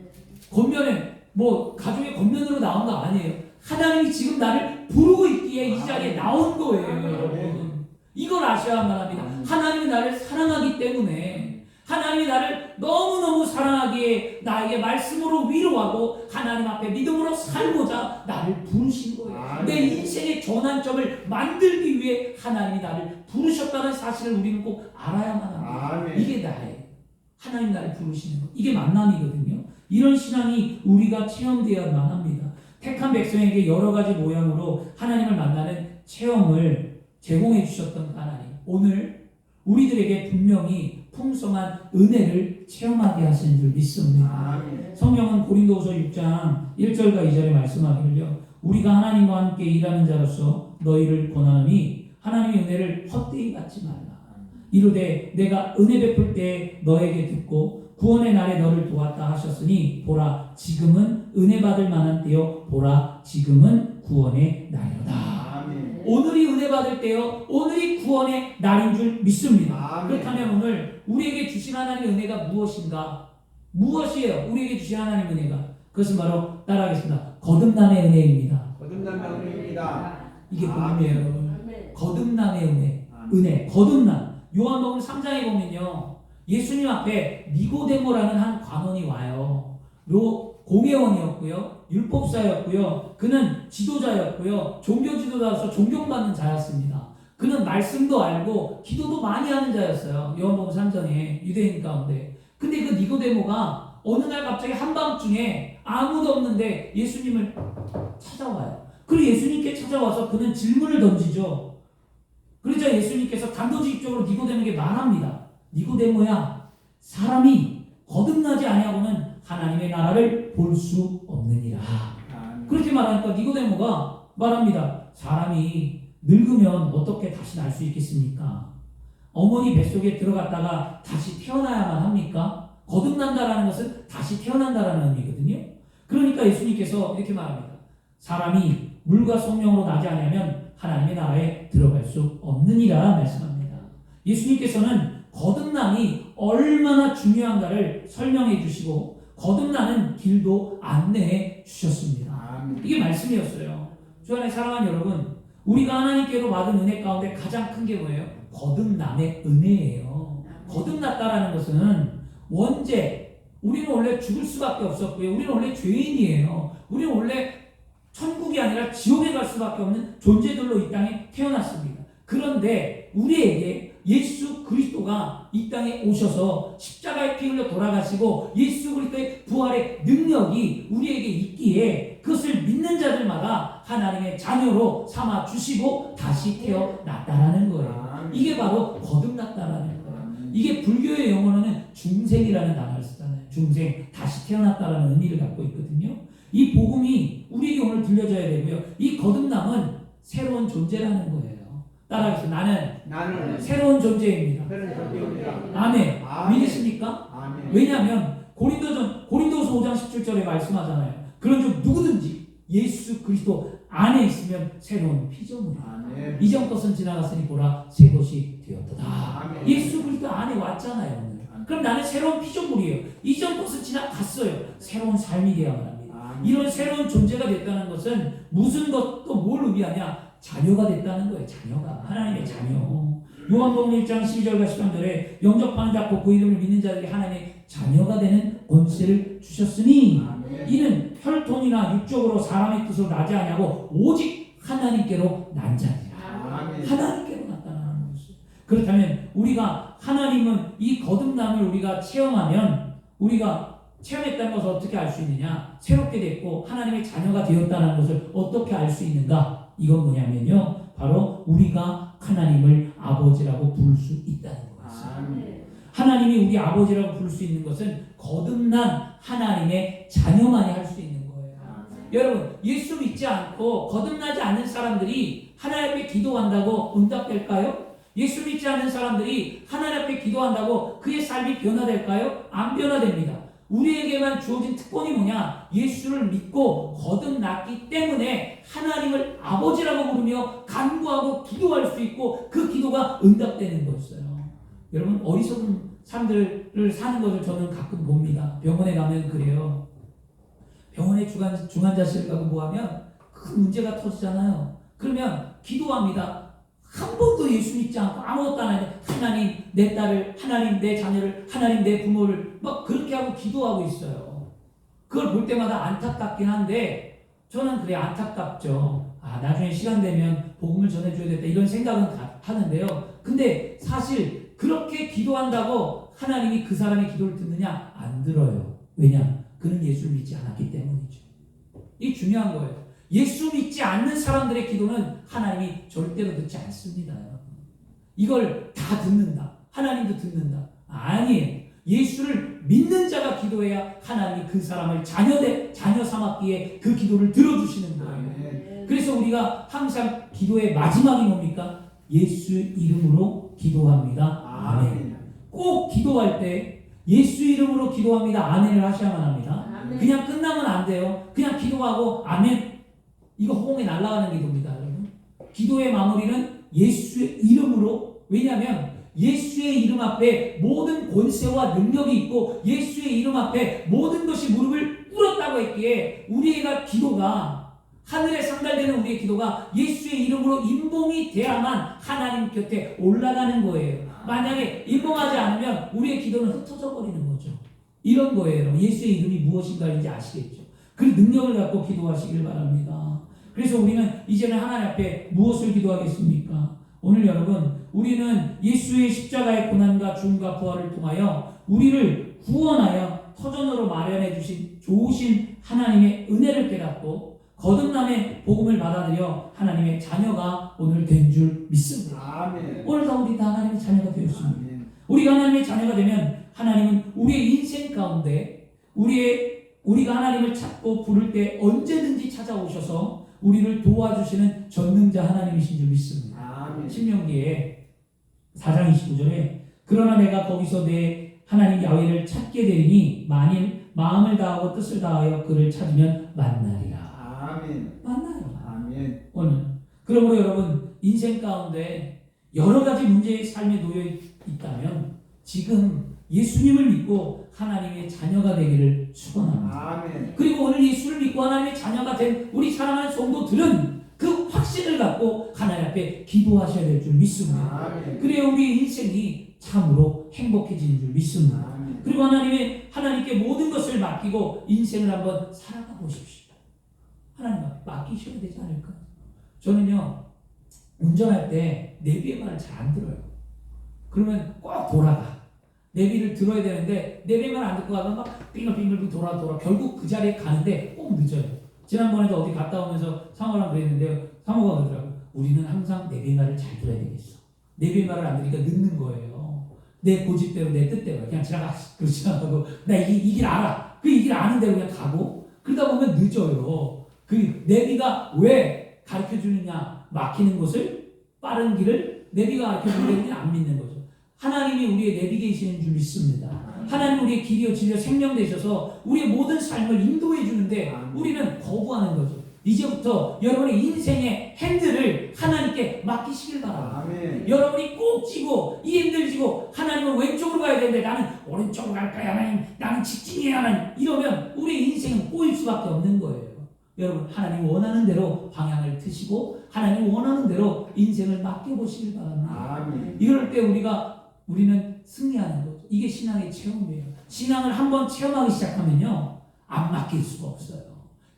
권면에 뭐 가족의 권면으로 나온 거 아니에요. 하나님이 지금 나를 부르고 있기에 이 자리에 나온 거예요 여러분. 이걸 아셔야만 합니다. 하나님이 나를 사랑하기 때문에 하나님이 나를 너무너무 사랑하기에 나에게 말씀으로 위로하고 하나님 앞에 믿음으로 살고자 나를 부르신 거예요. 아멘. 내 인생의 전환점을 만들기 위해 하나님이 나를 부르셨다는 사실을 우리는 꼭 알아야만 합니다. 아멘. 이게 나예요. 하나님 나를 부르시는 거. 이게 만남이거든요. 이런 신앙이 우리가 체험되어야만 합니다. 택한 백성에게 여러 가지 모양으로 하나님을 만나는 체험을 제공해 주셨던 하나님. 오늘 우리들에게 분명히 풍성한 은혜를 체험하게 하시는 줄 믿습니다. 아멘. 성경은 고린도후서 6장 1절과 2절에 말씀하기를요. 우리가 하나님과 함께 일하는 자로서 너희를 권하노니 하나님의 은혜를 헛되이 받지 말라. 이르되 내가 은혜 베풀 때 너에게 듣고 구원의 날에 너를 도왔다 하셨으니 보라 지금은 은혜 받을 만한 때요 보라 지금은 구원의 날이로다. 아멘. 오늘이 은혜 받을 때요 오늘이 구원의 날인 줄 믿습니다. 아멘. 그렇다면 오늘 우리에게 주신 하나님의 은혜가 무엇인가? 무엇이에요? 우리에게 주신 하나님의 은혜가 그것은 바로 따라하겠습니다. 거듭남의 은혜입니다. 거듭남의 은혜입니다. 이게 아멘. 복음이에요 여러분. 거듭남의 은혜 거듭남. 요한복음 3장에 보면요 예수님 앞에 니고데모라는 한 관원이 와요. 공회원이었고요 율법사였고요 그는 지도자였고요 종교 지도자로서 존경받는 자였습니다. 그는 말씀도 알고 기도도 많이 하는 자였어요. 요한복음 3장에 유대인 가운데. 근데 그 니고데모가 어느 날 갑자기 한밤중에 아무도 없는데 예수님을 찾아와요. 그리고 예수님께 찾아와서 그는 질문을 던지죠. 그러자 예수님께서 단도직입적으로 니고데모에게 말합니다. 니고데모야, 사람이 거듭나지 아니하고는 하나님의 나라를 볼 수 없느니라. 그렇게 말하니까 니고데모가 말합니다. 사람이 늙으면 어떻게 다시 날 수 있겠습니까? 어머니 뱃속에 들어갔다가 다시 태어나야만 합니까? 거듭난다라는 것은 다시 태어난다라는 의미거든요. 그러니까 예수님께서 이렇게 말합니다. 사람이 물과 성령으로 나지 않으면 하나님의 나라에 들어갈 수 없느니라 말씀합니다. 예수님께서는 거듭남이 얼마나 중요한가를 설명해 주시고 거듭나는 길도 안내해 주셨습니다. 이게 말씀이었어요. 주 안에 사랑하는 여러분, 우리가 하나님께로 받은 은혜 가운데 가장 큰 게 뭐예요? 거듭남의 은혜예요. 거듭났다라는 것은 원죄, 우리는 원래 죽을 수밖에 없었고요. 우리는 원래 죄인이에요. 우리는 원래 천국이 아니라 지옥에 갈 수밖에 없는 존재들로 이 땅에 태어났습니다. 그런데 우리에게 예수 그리스도가 이 땅에 오셔서 십자가에 피 흘려 돌아가시고 예수 그리스도의 부활의 능력이 우리에게 있기에 그것을 믿는 자들마다 하나님의 자녀로 삼아 주시고 다시 태어났다라는 거예요. 이게 바로 거듭났다라는 거예요. 이게 불교의 용어로는 중생이라는 단어를 쓰잖아요. 중생, 다시 태어났다라는 의미를 갖고 있거든요. 이 복음이 우리에게 오늘 들려져야 되고요. 이 거듭남은 새로운 존재라는 거예요. 따라하겠습니다. 나는 새로운 존재입니다. 아멘. 믿으십니까? 아멘. 왜냐하면 고린도서 5장 17절에 말씀하잖아요. 그런 즉 누구든지 예수 그리스도 안에 있으면 새로운 피조물이다. 이전 것은 지나갔으니 보라 새 것이 되었도다. 아멘. 예수 그리스도 안에 왔잖아요. 오늘. 그럼 나는 새로운 피조물이에요. 이전 것은 지나갔어요. 새로운 삶이 되어야만 합니다. 이런 새로운 존재가 됐다는 것은 무슨 것도 뭘 의미하냐? 자녀가 됐다는 거예요. 자녀가. 하나님의 자녀. 요한복음 1장 12절과 13절에 영접하는 자고 그 이름을 믿는 자들에게 하나님의 자녀가 되는 권세를 주셨으니 이는 혈통이나 육적으로 사람의 뜻으로 나지 아니하고 오직 하나님께로 난 자니라. 하나님께로 나타나는 것이죠. 그렇다면 우리가 하나님은 이 거듭남을 우리가 체험하면 우리가 체험했다는 것을 어떻게 알 수 있느냐? 새롭게 됐고 하나님의 자녀가 되었다는 것을 어떻게 알 수 있는가? 이건 뭐냐면요. 바로 우리가 하나님을 아버지라고 부를 수 있다는 거였어요. 아멘. 하나님이 우리 아버지라고 부를 수 있는 것은 거듭난 하나님의 자녀만이 할 수 있는 거예요. 여러분, 예수 믿지 않고 거듭나지 않는 사람들이 하나님 앞에 기도한다고 응답될까요? 예수 믿지 않는 사람들이 하나님 앞에 기도한다고 그의 삶이 변화될까요? 안 변화됩니다. 우리에게만 주어진 특권이 뭐냐? 예수를 믿고 거듭났기 때문에 하나님을 아버지라고 부르며 간구하고 기도할 수 있고 그 기도가 응답되는 거였어요. 여러분, 어리석은 사람들을 사는 것을 저는 가끔 봅니다. 병원에 가면 그래요. 병원에 중환자실 가고 뭐하면 큰 문제가 터지잖아요. 그러면 기도합니다. 한 번도 예수 믿지 않고 아무것도 안 하는데 하나님 내 딸을, 하나님 내 자녀를, 하나님 내 부모를 막 그렇게 하고 기도하고 있어요. 그걸 볼 때마다 안타깝긴 한데 저는 그래 안타깝죠. 나중에 시간 되면 복음을 전해줘야겠다 이런 생각은 하는데요. 근데 사실 그렇게 기도한다고 하나님이 그 사람의 기도를 듣느냐? 안 들어요. 왜냐? 그는 예수를 믿지 않았기 때문이죠. 이게 중요한 거예요. 예수 믿지 않는 사람들의 기도는 하나님이 절대로 듣지 않습니다. 이걸 다 듣는다. 하나님도 듣는다. 아니에요. 예수를 믿는 자가 기도해야 하나님이 그 사람을 자녀 삼았기에 그 기도를 들어주시는 거예요. 그래서 우리가 항상 기도의 마지막이 뭡니까? 예수 이름으로 기도합니다. 아멘. 꼭 기도할 때 예수 이름으로 기도합니다. 아멘을 하셔야만 합니다. 아멘. 그냥 끝나면 안 돼요. 그냥 기도하고 아멘. 이거 허공에 날아가는 기도입니다. 여러분. 기도의 마무리는 예수의 이름으로. 왜냐하면 예수의 이름 앞에 모든 권세와 능력이 있고 예수의 이름 앞에 모든 것이 무릎을 꿇었다고 했기에 우리의 기도가 하늘에 상달되는 우리의 기도가 예수의 이름으로 임봉이 돼야만 하나님 곁에 올라가는 거예요. 만약에 임봉하지 않으면 우리의 기도는 흩어져 버리는 거죠. 이런 거예요. 예수의 이름이 무엇인가 이제 아시겠죠. 그 능력을 갖고 기도하시길 바랍니다. 그래서 우리는 이제는 하나님 앞에 무엇을 기도하겠습니까? 오늘 여러분, 우리는 예수의 십자가의 고난과 죽음과 부활을 통하여 우리를 구원하여 터전으로 마련해 주신 좋으신 하나님의 은혜를 깨닫고 거듭남의 복음을 받아들여 하나님의 자녀가 오늘 된 줄 믿습니다. 아멘. 오늘 다 우리 다 하나님의 자녀가 되었습니다. 아멘. 우리가 하나님의 자녀가 되면 하나님은 우리의 인생 가운데 우리가 하나님을 찾고 부를 때 언제든지 찾아오셔서 우리를 도와주시는 전능자 하나님이신 줄 믿습니다. 아멘. 신명기에 4장 29절에 그러나 내가 거기서 내 하나님 야훼를 찾게 되리니 만일 마음을 다하고 뜻을 다하여 그를 찾으면 만나리라. 아멘. 만나요. 아멘. 오늘 그러므로 여러분 인생 가운데 여러 가지 문제의 삶에 놓여 있다면 지금 예수님을 믿고 하나님의 자녀가 되기를 축원합니다. 아멘. 그리고 오늘 예수를 믿고 하나님의 자녀가 된 우리 사랑하는 성도들은 그 확신을 갖고 하나님 앞에 기도하셔야 될 줄 믿습니다. 아멘. 그래야 우리 인생이 참으로 행복해지는 줄 믿습니다. 아멘. 그리고 하나님께 모든 것을 맡기고 인생을 한번 살아가 보십시오. 하나님 앞에 맡기셔야 되지 않을까? 저는요 운전할 때 내비의 말을 잘 안 들어요. 그러면 꼭 돌아가. 내비를 들어야 되는데 내비의 말 안 듣고 가면 막 빙글빙글 돌아 결국 그 자리에 가는데 꼭 늦어요. 지난번에도 어디 갔다 오면서 상호랑 그랬는데요. 상호가 그러더라고요. 우리는 항상 내비의 말을 잘 들어야 되겠어. 내비의 말을 안 들으니까 늦는 거예요. 내 고집대로 내 뜻대로 그냥 지나가고 나 이 길 알아. 그 이 길 아는 대로 그냥 가고 그러다 보면 늦어요. 그 내비가 왜 가르쳐 주느냐? 막히는 곳을 빠른 길을 내비가 가르쳐 주는 게 안 믿는 거죠. 하나님이 우리의 내비게이션인 줄 믿습니다. 하나님 우리의 길이요 진리요 생명 되셔서 우리의 모든 삶을 인도해 주는데 우리는 거부하는 거죠. 이제부터 여러분의 인생의 핸들을 하나님께 맡기시길 바랍니다. 아멘. 여러분이 꼭 쥐고 이 핸들 쥐고 하나님은 왼쪽으로 가야 되는데 나는 오른쪽으로 갈 거야 하나님, 나는 직진이야 하나님, 이러면 우리의 인생은 꼬일 수밖에 없는 거예요. 여러분 하나님 원하는 대로 방향을 트시고 하나님 원하는 대로 인생을 맡겨보시길 바랍니다. 아멘. 이럴 때 우리는 승리하는 거죠. 이게 신앙의 체험이에요. 신앙을 한번 체험하기 시작하면요 안 맡길 수가 없어요.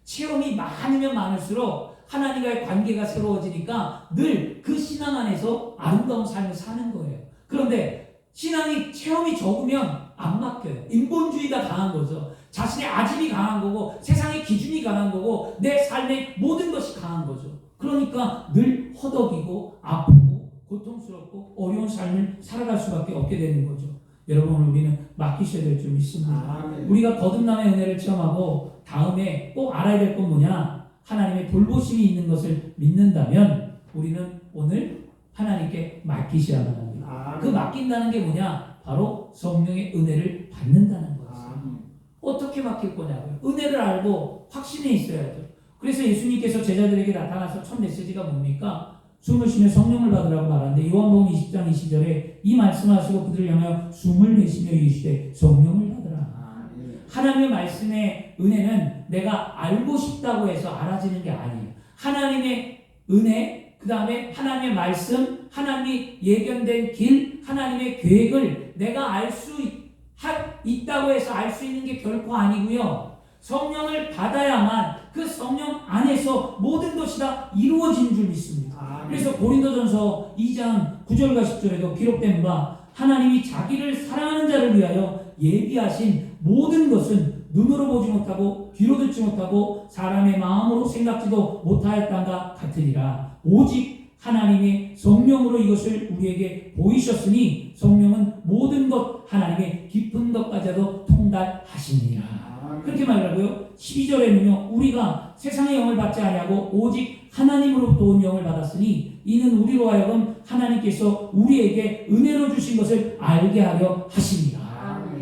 체험이 많으면 많을수록 하나님과의 관계가 새로워지니까 늘 그 신앙 안에서 아름다운 삶을 사는 거예요. 그런데 체험이 적으면 안 맡겨요. 인본주의가 강한 거죠. 자신의 아집이 강한 거고 세상의 기준이 강한 거고 내 삶의 모든 것이 강한 거죠. 그러니까 늘 허덕이고 아프고 고통스럽고 어려운 삶을 살아갈 수밖에 없게 되는 거죠. 여러분, 오늘 우리는 맡기셔야 될 줄 믿습니다. 아멘. 우리가 거듭남의 은혜를 체험하고 다음에 꼭 알아야 될 건 뭐냐? 하나님의 돌보심이 있는 것을 믿는다면 우리는 오늘 하나님께 맡기셔야만 합니다. 그 맡긴다는 게 뭐냐? 바로 성령의 은혜를 받는다는 거였어요. 어떻게 맡길 거냐고요? 은혜를 알고 확신에 있어야죠. 그래서 예수님께서 제자들에게 나타나서 첫 메시지가 뭡니까? 숨을 쉬며 성령을 받으라고 말하는데 요한복음 20장 20절에 이 말씀하시고 그들을 향하여 숨을 내쉬며 이르시되 성령을 받으라. 하나님의 말씀의 은혜는 내가 알고 싶다고 해서 알아지는 게 아니에요. 하나님의 은혜, 그 다음에 하나님의 말씀, 하나님이 예견된 길, 하나님의 계획을 내가 알 수 있다고 해서 알 수 있는 게 결코 아니고요. 성령을 받아야만 그 성령 안에서 모든 것이 다 이루어진 줄 믿습니다. 그래서 고린도전서 2장 9절과 10절에도 기록된 바 하나님이 자기를 사랑하는 자를 위하여 예비하신 모든 것은 눈으로 보지 못하고 귀로 듣지 못하고 사람의 마음으로 생각지도 못하였단가 같으니라. 오직 하나님의 성령으로 이것을 우리에게 보이셨으니 성령은 모든 것 하나님의 깊은 것까지도 통달하시니라. 그렇게 말하고요. 12절에는요. 우리가 세상의 영을 받지 아니하고 오직 하나님으로부터 온 영을 받았으니 이는 우리로 하여금 하나님께서 우리에게 은혜로 주신 것을 알게 하려 하십니다.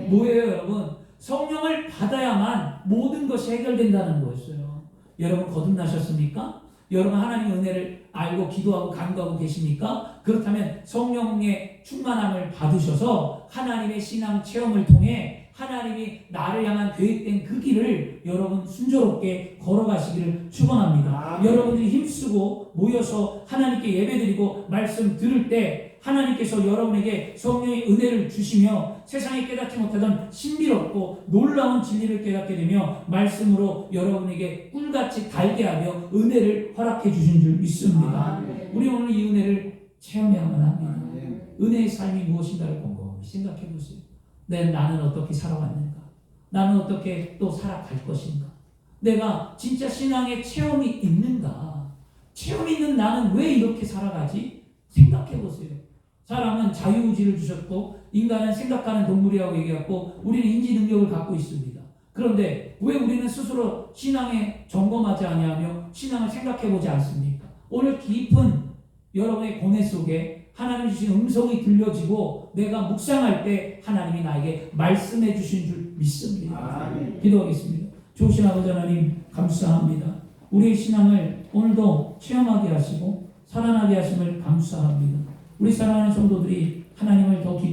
뭐예요, 여러분? 성령을 받아야만 모든 것이 해결된다는 거였어요. 여러분 거듭나셨습니까? 여러분 하나님의 은혜를 알고 기도하고 간구하고 계십니까? 그렇다면 성령의 충만함을 받으셔서 하나님의 신앙 체험을 통해 하나님이 나를 향한 계획된 그 길을 여러분 순조롭게 걸어가시기를 축원합니다. 여러분들이 힘쓰고 모여서 하나님께 예배드리고 말씀 들을 때 하나님께서 여러분에게 성령의 은혜를 주시며 세상에 깨닫지 못하던 신비롭고 놀라운 진리를 깨닫게 되며 말씀으로 여러분에게 꿀같이 달게 하며 은혜를 허락해 주신 줄 믿습니다. 우리 오늘 이 은혜를 체험해야만 합니다. 은혜의 삶이 무엇인가를 곰곰이 생각해 보세요. 나는 어떻게 살아왔는가? 나는 어떻게 또 살아갈 것인가? 내가 진짜 신앙의 체험이 있는가? 체험이 있는 나는 왜 이렇게 살아가지? 생각해 보세요. 사람은 자유의지를 주셨고 인간은 생각하는 동물이라고 얘기했고 우리는 인지 능력을 갖고 있습니다. 그런데 왜 우리는 스스로 신앙에 점검하지 아니하며 신앙을 생각해 보지 않습니까? 오늘 깊은 여러분의 고뇌 속에 하나님 주신 음성이 들려지고 내가 묵상할 때 하나님이 나에게 말씀해 주신 줄 믿습니다. 기도하겠습니다. 좋으신 아버지 하나님 감사합니다. 우리의 신앙을 오늘도 체험하게 하시고 살아나게 하심을 감사합니다. 우리 사랑하는 성도들이 하나님을 더 깊이